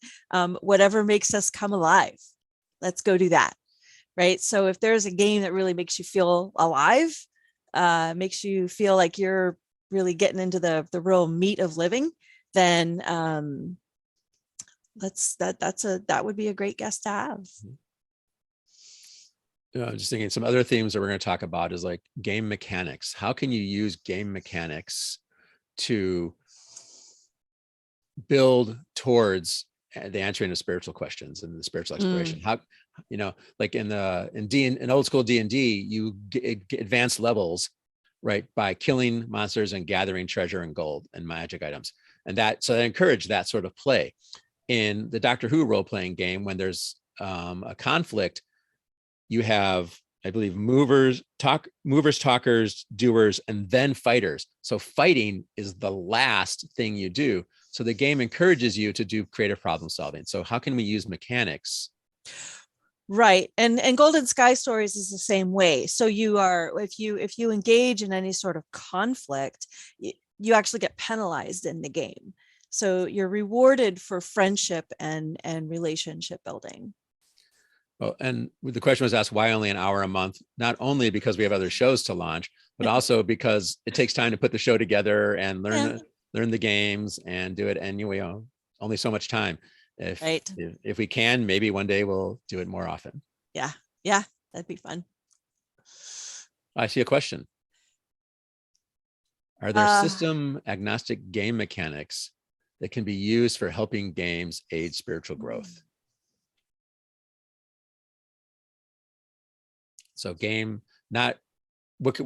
Whatever makes us come alive, let's go do that. Right. So if there's a game that really makes you feel alive, makes you feel like you're really getting into the real meat of living, then that would be a great guest to have. Just thinking some other themes that we're going to talk about is like game mechanics. How can you use game mechanics to build towards the answering of spiritual questions and the spiritual exploration? How, like in old school D&D, you get advanced levels, right, by killing monsters and gathering treasure and gold and magic items. And so I encourage that sort of play. In the Doctor Who role-playing game, when there's a conflict, you have, I believe, movers, talkers, doers, and then fighters. So fighting is the last thing you do. So the game encourages you to do creative problem solving. So how can we use mechanics? Right. And Golden Sky Stories is the same way. So if you engage in any sort of conflict, you actually get penalized in the game. So you're rewarded for friendship and relationship building. Well, and the question was asked, why only an hour a month? Not only because we have other shows to launch, but also because it takes time to put the show together and learn the games and do it. And only so much time. If we can, maybe one day we'll do it more often. Yeah, that'd be fun. I see a question. Are there system agnostic game mechanics that can be used for helping games aid spiritual growth? So what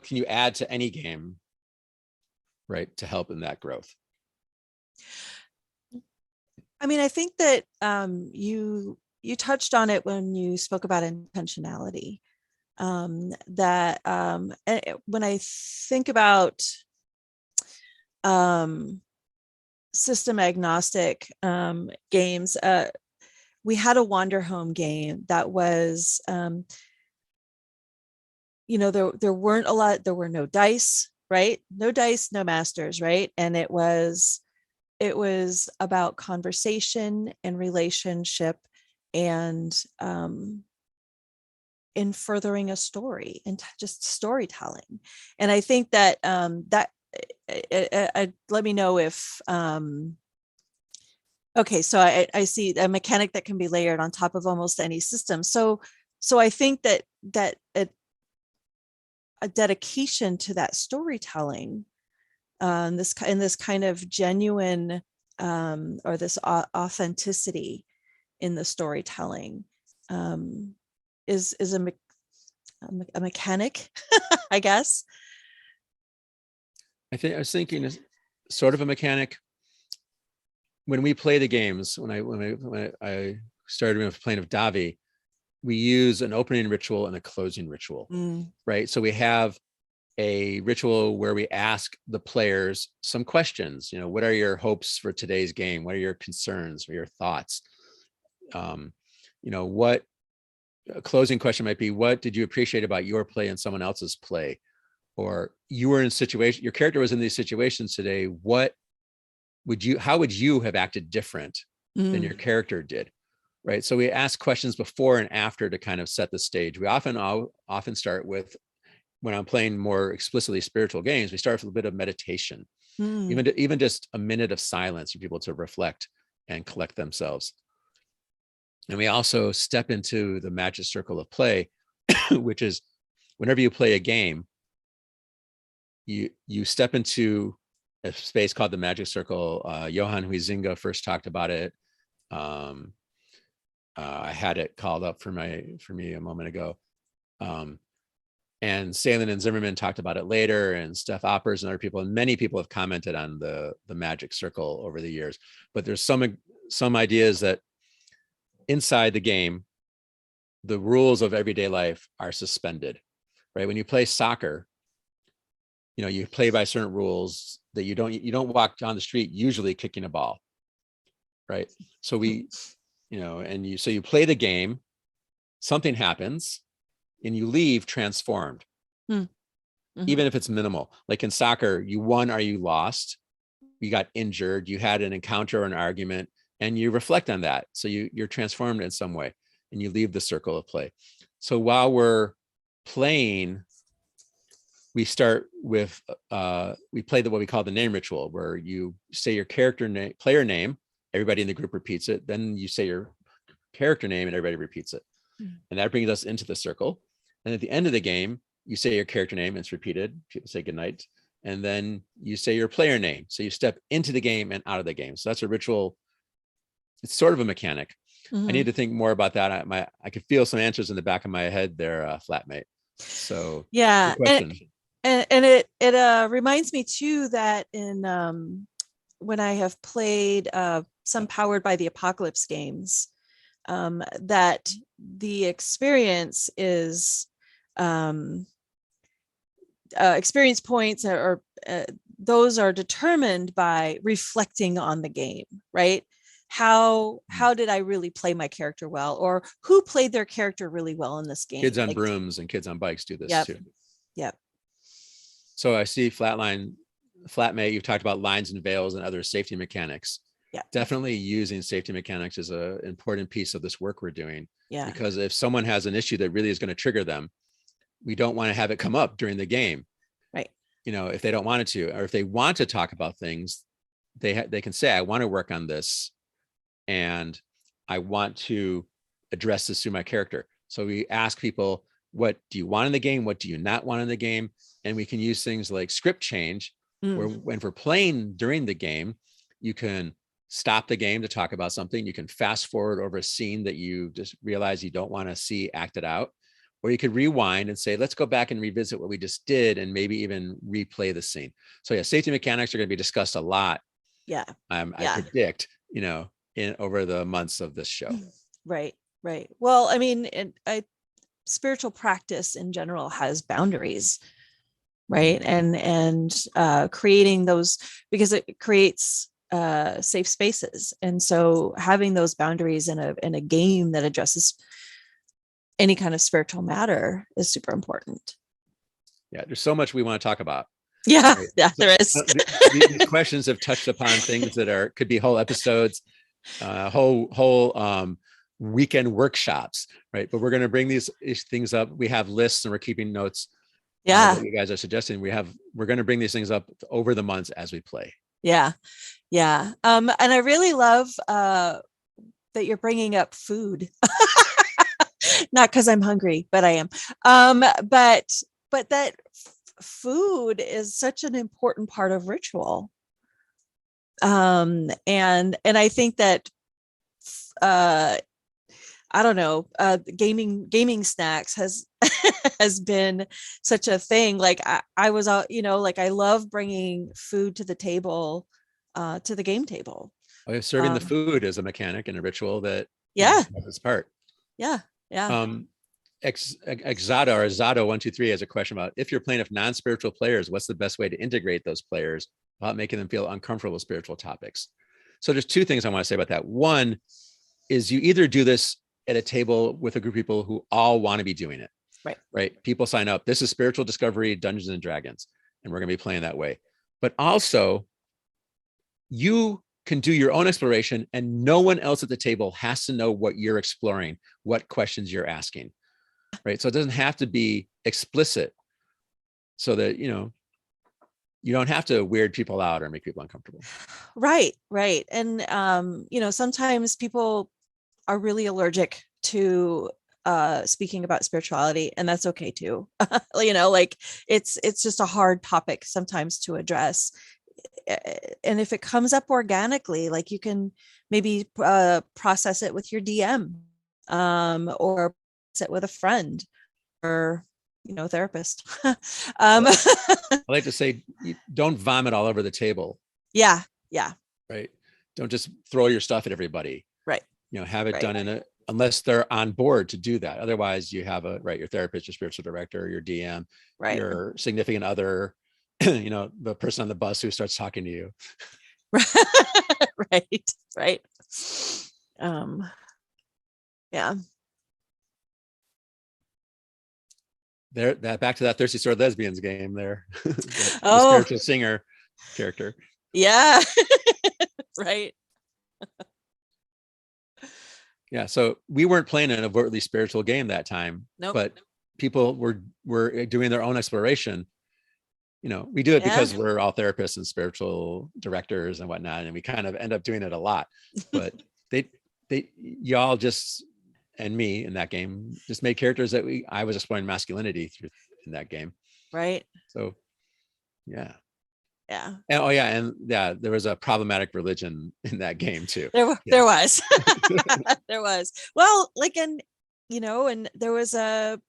can you add to any game, right, to help in that growth? I mean, I think that you touched on it when you spoke about intentionality. When I think about um, system agnostic games, we had a Wander Home game that was, there weren't a lot, there were no dice, right? No dice, no masters, right? And it was about conversation and relationship and in furthering a story and just storytelling. And I think that let me know if okay, so I see a mechanic that can be layered on top of almost any system. So I think that a dedication to that storytelling, this kind of genuine or this authenticity in the storytelling, is a mechanic, I guess. I was thinking sort of a mechanic when we play the games. When I started with playing of Davi, we use an opening ritual and a closing ritual, right? So we have a ritual where we ask the players some questions. What are your hopes for today's game? What are your concerns or your thoughts? What a closing question might be, what did you appreciate about your play and someone else's play? Or you were in a situation, your character was in these situations today. How would you have acted different than your character did? Right. So we ask questions before and after to kind of set the stage. We often start with, when I'm playing more explicitly spiritual games, we start with a bit of meditation, even just a minute of silence for people to reflect and collect themselves. And we also step into the magic circle of play, which is whenever you play a game, you step into a space called the magic circle. Johan Huizinga first talked about it. I had it called up for me a moment ago. And Salen and Zimmerman talked about it later, and Steph Oppers and other people, and many people have commented on the magic circle over the years. But there's some ideas that inside the game, the rules of everyday life are suspended, right? When you play soccer, you play by certain rules that you don't walk down the street usually kicking a ball, right? So you play the game, something happens, and you leave transformed, even if it's minimal. Like in soccer, you won or you lost, you got injured, you had an encounter or an argument, and you reflect on that. So you're transformed in some way, and you leave the circle of play. So while we're playing, we start with we play what we call the name ritual, where you say your character name, player name, everybody in the group repeats it. Then you say your character name and everybody repeats it. And that brings us into the circle. And at the end of the game, you say your character name, and it's repeated. People say goodnight. And then you say your player name. So you step into the game and out of the game. So that's a ritual. It's sort of a mechanic. I need to think more about that. I could feel some answers in the back of my head there, flatmate. So yeah, good question. And it reminds me too that in when I have played some Powered by the Apocalypse games, that the experience is experience points or those are determined by reflecting on the game, right? How did I really play my character well, or who played their character really well in this game? Kids on brooms and kids on bikes do this too. Yep. So I see flatmate, you've talked about lines and veils and other safety mechanics. Yeah, definitely using safety mechanics is an important piece of this work we're doing. Yeah, because if someone has an issue that really is going to trigger them, we don't want to have it come up during the game. Right. If they don't want it to, or if they want to talk about things, they can say, I want to work on this, and I want to address this through my character. So we ask people, what do you want in the game? What do you not want in the game? And we can use things like script change, where when we're playing during the game, you can stop the game to talk about something. You can fast forward over a scene that you just realize you don't want to see acted out, or you could rewind and say, let's go back and revisit what we just did, and maybe even replay the scene. So yeah, safety mechanics are going to be discussed a lot. Yeah. I predict, in over the months of this show. Right. Well, I mean, spiritual practice in general has boundaries, right? And creating those, because it creates safe spaces. And so having those boundaries in a game that addresses any kind of spiritual matter is super important. Yeah, there's so much we want to talk about. Yeah, Right? yeah, there is. These questions have touched upon things that could be whole episodes, whole weekend workshops, right? But we're going to bring these things up. We have lists and we're keeping notes. Yeah, What you guys are suggesting. We're going to bring these things up over the months as we play. yeah. And I really love that you're bringing up food. Not because I'm hungry, but I am. But that food is such an important part of ritual. And I think that I don't know, gaming snacks has been such a thing. Like I was, like I love bringing food to the table, to the game table. Serving the food is a mechanic and a ritual that Yeah, is part. yeah. Exada or Zado 123 has a question about, if you're playing with non-spiritual players, what's the best way to integrate those players without making them feel uncomfortable with spiritual topics? So there's two things I want to say about that. One is you either do this at a table with a group of people who all want to be doing it. Right. People sign up. This is Spiritual Discovery Dungeons and Dragons, and we're going to be playing that way. But also, you can do your own exploration, and no one else at the table has to know what you're exploring, what questions you're asking. Right. So it doesn't have to be explicit, so that, you don't have to weird people out or make people uncomfortable. Right. And, sometimes people are really allergic to speaking about spirituality, and that's okay too. Like it's just a hard topic sometimes to address. And if it comes up organically, like you can maybe process it with your DM, or sit with a friend, or therapist. I like to say, don't vomit all over the table. Yeah. Right. Don't just throw your stuff at everybody. Right. Have it done unless they're on board to do that. Otherwise, you have your therapist, your spiritual director, your DM, your significant other, the person on the bus who starts talking to you. Right. Yeah. Back to that Thirsty Sword Lesbians game there. the Oh, spiritual singer character. Yeah. Right. Yeah. So we weren't playing an overtly spiritual game that time, Nope. but people were doing their own exploration. We do it because we're all therapists and spiritual directors and whatnot, and we kind of end up doing it a lot. But y'all just, and me in that game, just made characters that I was exploring masculinity in that game. Right. So, yeah. Yeah. And there was a problematic religion in that game too. There was. There was. Well, like, and there was the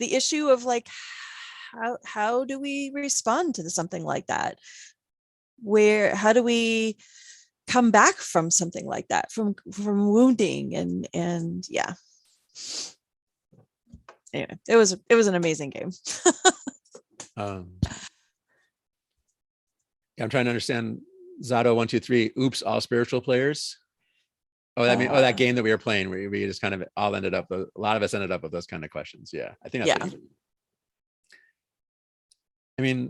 issue of like, how do we respond to something like that? How do we come back from something like that, from wounding, and yeah. Anyway, it was an amazing game. I'm trying to understand Zado 123. Oops, all spiritual players. That game that we were playing, we just kind of all ended up. A lot of us ended up with those kind of questions. Yeah, I think that's. Yeah.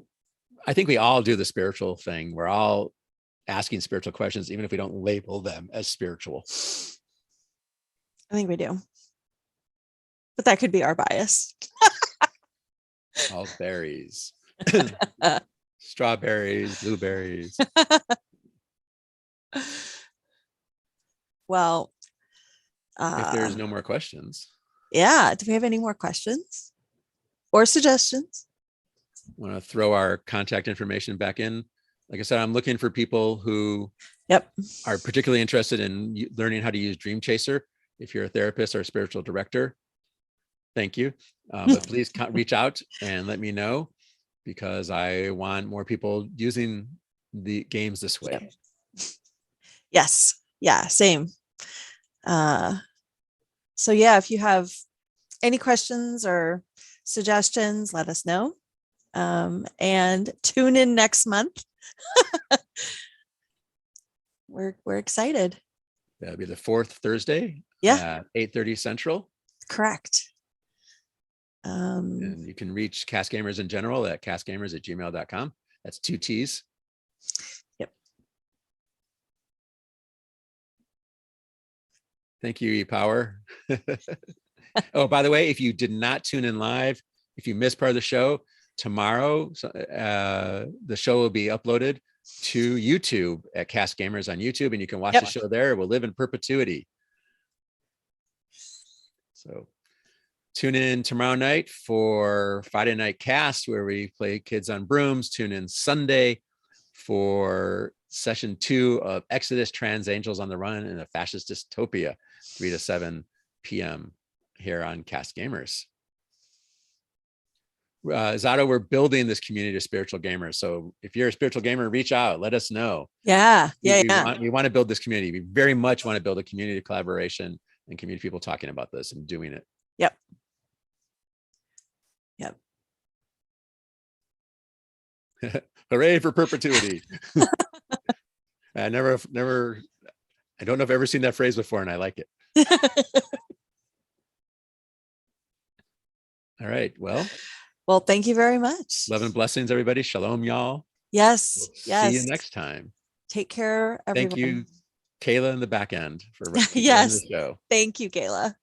I think we all do the spiritual thing. We're all asking spiritual questions, even if we don't label them as spiritual. I think we do, but that could be our bias. All berries. Strawberries, blueberries. Well, if there's no more questions. Yeah. Do we have any more questions or suggestions? I want to throw our contact information back in. Like I said, I'm looking for people who are particularly interested in learning how to use Dream Chaser. If you're a therapist or a spiritual director, thank you. But please reach out and let me know, because I want more people using the games this way. Yes. Yeah, same. So yeah, if you have any questions or suggestions, let us know. And tune in next month. We're excited. That'll be the fourth Thursday Yeah, at 8:30 Central. correct. And you can reach Cast Gamers in general at castgamers@gmail.com. That's 2 T's. Yep. Thank you, ePower. Oh, by the way, if you did not tune in live, if you missed part of the show, tomorrow the show will be uploaded to YouTube at Cast Gamers on YouTube, and you can watch the show there. It will live in perpetuity. So tune in tomorrow night for Friday Night Cast, where we play Kids on Brooms. Tune in Sunday for session 2 of Exodus, Trans Angels on the Run in a Fascist Dystopia, 3 to 7 p.m. here on Cast Gamers. Zato, we're building this community of spiritual gamers. So if you're a spiritual gamer, reach out, let us know. Yeah. We want to build this community. We very much want to build a community of collaboration and community people talking about this and doing it. Yep. Hooray for perpetuity. I don't know if I've ever seen that phrase before, and I like it. All right. Well, thank you very much. Love and blessings, everybody. Shalom, y'all. Yes. We'll see you next time. Take care, everyone. Thank you, Kayla, in the back end for yes. the show. Thank you, Kayla.